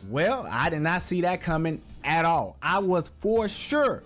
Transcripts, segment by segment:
Well, I did not see that coming at all. I was for sure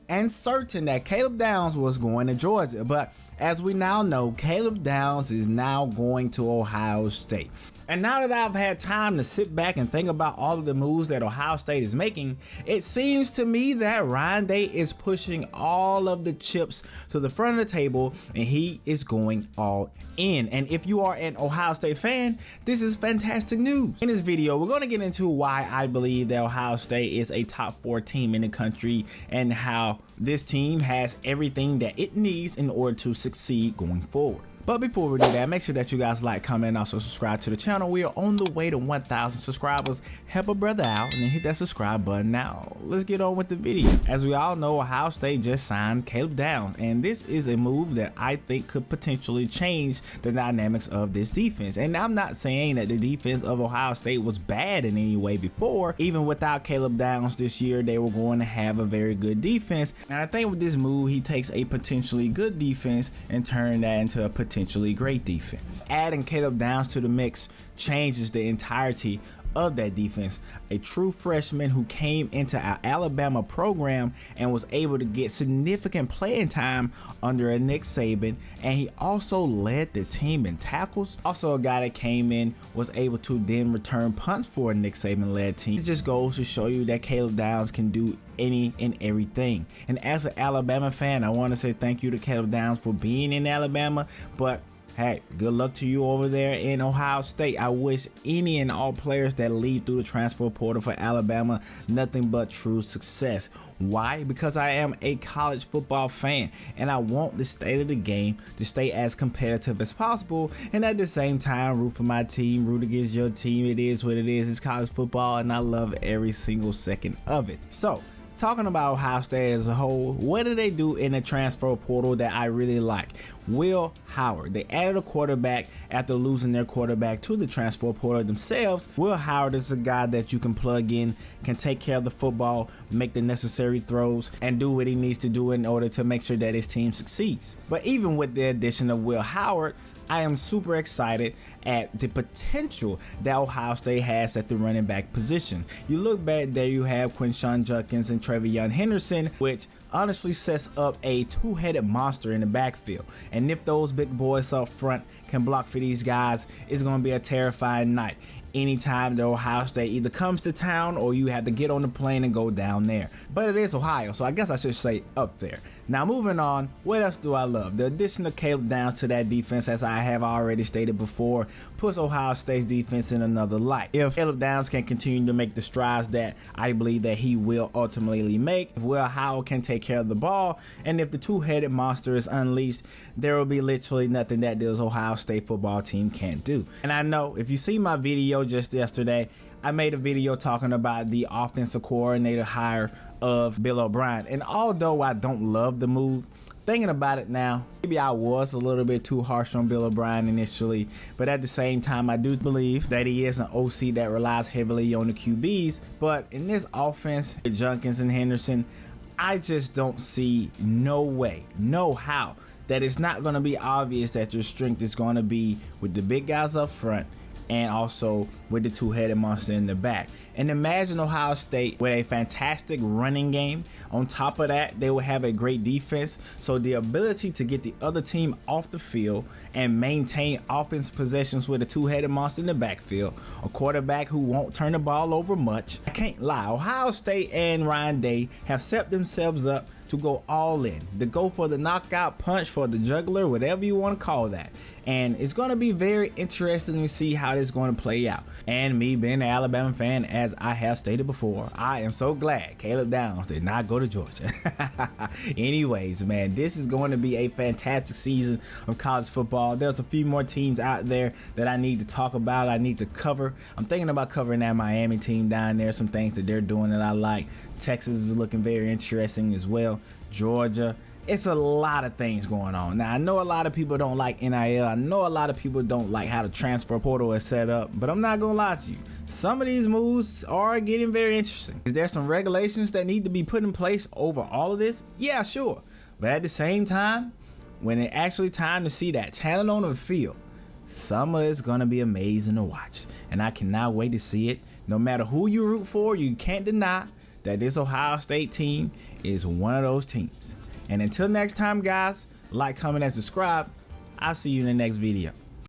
and certain that Caleb Downs was going to Georgia, but as we now know, Caleb Downs is now going to Ohio State. And now that I've had time to sit back and think about all of the moves that Ohio State is making, it seems to me that Ryan Day is pushing all of the chips to the front of the table and he is going all in. And if you are an Ohio State fan, this is fantastic news. In this video, we're going to get into why I believe that Ohio State is a top 4 team in the country and how this team has everything that it needs in order to succeed going forward. But before we do that, make sure that you guys like, comment, and also subscribe to the channel. We are on the way to 1,000 subscribers. Help a brother out and then hit that subscribe button. Now, let's get on with the video. As we all know, Ohio State just signed Caleb Downs, and this is a move that I think could potentially change the dynamics of this defense. And I'm not saying that the defense of Ohio State was bad in any way before. Even without Caleb Downs this year, they were going to have a very good defense. And I think with this move, he takes a potentially good defense and turns that into a potentially great defense. Adding Caleb Downs to the mix changes the entirety of that defense. A true freshman who came into our Alabama program and was able to get significant playing time under a Nick Saban, and he also led the team in tackles. Also a guy that came in, was able to then return punts for a Nick Saban led team. It just goes to show you that Caleb Downs can do any and everything. And as an Alabama fan, I want to say thank you to Caleb Downs for being in Alabama, but hey, good luck to you over there in Ohio State. I wish any and all players that leave through the transfer portal for Alabama nothing but true success. Why? Because I am a college football fan and I want the state of the game to stay as competitive as possible, and at the same time root for my team, root against your team. It is what it is. It's college football and I love every single second of it. So, talking about Ohio State as a whole, what do they do in the transfer portal that I really like? Will Howard. They added a quarterback after losing their quarterback to the transfer portal themselves. Will Howard is a guy that you can plug in, can take care of the football, make the necessary throws, and do what he needs to do in order to make sure that his team succeeds. But even with the addition of Will Howard, I am super excited at the potential that Ohio State has at the running back position. You look back there, you have Quinshon Judkins and Trevion Henderson, which honestly sets up a two-headed monster in the backfield. And if those big boys up front can block for these guys, it's going to be a terrifying night. Anytime that Ohio State either comes to town or you have to get on the plane and go down there. But it is Ohio, so I guess I should say up there. Now moving on, what else do I love? The addition of Caleb Downs to that defense, as I have already stated before, puts Ohio State's defense in another light. If Caleb Downs can continue to make the strides that I believe that he will ultimately make, if Will Howard can take care of the ball, and if the two-headed monster is unleashed, there will be literally nothing that this Ohio State football team can't do. And I know if you see my video just yesterday, I made a video talking about the offensive coordinator hire of Bill O'Brien, and although I don't love the move, thinking about it now, maybe I was a little bit too harsh on Bill O'Brien initially, but at the same time I do believe that he is an OC that relies heavily on the QBs. But in this offense with Judkins and Henderson, I just don't see no way, no how, that it's not going to be obvious that your strength is going to be with the big guys up front and also with the two-headed monster in the back. And imagine Ohio State with a fantastic running game. On top of that, they will have a great defense. So the ability to get the other team off the field and maintain offense possessions with a two-headed monster in the backfield, a quarterback who won't turn the ball over much. I can't lie, Ohio State and Ryan Day have set themselves up to go all in, to go for the knockout punch, for the juggler, whatever you want to call that. And it's going to be very interesting to see how this is going to play out. And me being an Alabama fan, as I have stated before, I am so glad Caleb Downs did not go to Georgia. Anyways, man, this is going to be a fantastic season of college football. There's a few more teams out there that I need to talk about, I need to cover. I'm thinking about covering that Miami team down there, some things that they're doing that I like. Texas is looking very interesting as well. Georgia. It's a lot of things going on. Now, I know a lot of people don't like NIL. I know a lot of people don't like how the transfer portal is set up, but I'm not going to lie to you. Some of these moves are getting very interesting. Is there some regulations that need to be put in place over all of this? Yeah, sure. But at the same time, when it's actually time to see that talent on the field, summer is going to be amazing to watch. And I cannot wait to see it. no matter who you root for, you can't deny that this Ohio State team is one of those teams. And until next time, guys, like, comment, and subscribe. I'll see you in the next video.